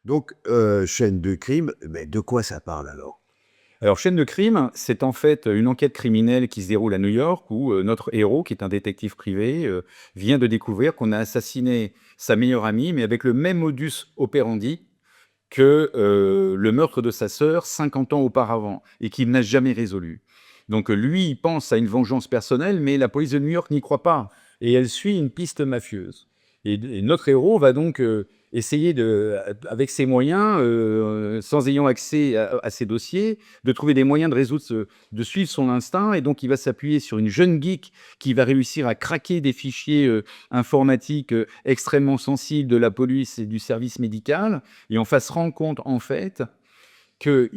Donc, chaîne de crime, mais de quoi ça parle alors? Alors, Chaîne de crime, c'est en fait une enquête criminelle qui se déroule à New York où notre héros, qui est un détective privé, vient de découvrir qu'on a assassiné sa meilleure amie, mais avec le même modus operandi que le meurtre de sa sœur 50 ans auparavant et qu'il n'a jamais résolu. Donc lui, il pense à une vengeance personnelle, mais la police de New York n'y croit pas et elle suit une piste mafieuse. Et notre héros va donc essayer avec ses moyens, sans ayant accès à ces dossiers, de trouver des moyens de de suivre son instinct. Et donc il va s'appuyer sur une jeune geek qui va réussir à craquer des fichiers informatiques extrêmement sensibles de la police et du service médical. Et on va se rendre compte en fait que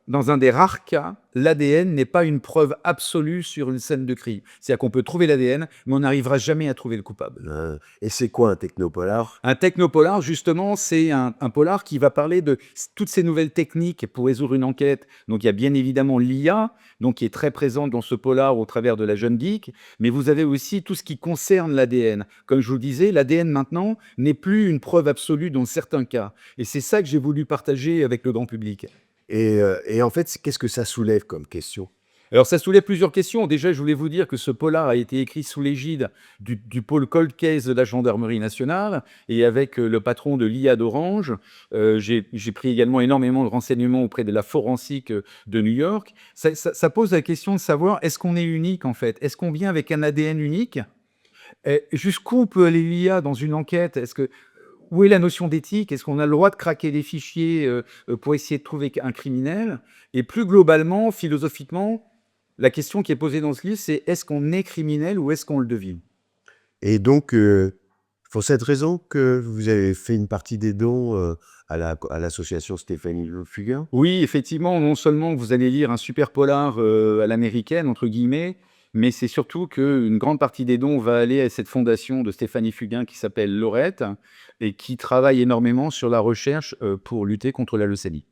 dans un des rares cas, l'ADN n'est pas une preuve absolue sur une scène de crime. C'est-à-dire qu'on peut trouver l'ADN, mais on n'arrivera jamais à trouver le coupable. Et c'est quoi un technopolar? Un technopolar, justement, c'est un polar qui va parler de toutes ces nouvelles techniques pour résoudre une enquête. Donc, il y a bien évidemment l'IA, donc qui est très présente dans ce polar au travers de la jeune geek, mais vous avez aussi tout ce qui concerne l'ADN. Comme je vous le disais, l'ADN maintenant n'est plus une preuve absolue dans certains cas. Et c'est ça que j'ai voulu partager avec le grand public. Et en fait, qu'est-ce que ça soulève comme question? Alors, ça soulève plusieurs questions. Déjà, je voulais vous dire que ce polar a été écrit sous l'égide du pôle Cold Case de la Gendarmerie nationale et avec le patron de l'IA d'Orange. J'ai pris également énormément de renseignements auprès de la forensique de New York. Ça pose la question de savoir, est-ce qu'on est unique en fait? Est-ce qu'on vient avec un ADN unique? Et jusqu'où peut aller l'IA dans une enquête? Où est la notion d'éthique? Est-ce qu'on a le droit de craquer des fichiers pour essayer de trouver un criminel? Et plus globalement, philosophiquement, la question qui est posée dans ce livre, c'est est-ce qu'on est criminel ou est-ce qu'on le devient? Et donc, pour cette raison que vous avez fait une partie des dons à l'association Stéphanie Le Fugain? Oui, effectivement, non seulement vous allez lire un super polar à l'américaine, entre guillemets, mais c'est surtout qu'une grande partie des dons va aller à cette fondation de Stéphanie Fugain qui s'appelle Lorette et qui travaille énormément sur la recherche pour lutter contre la leucémie.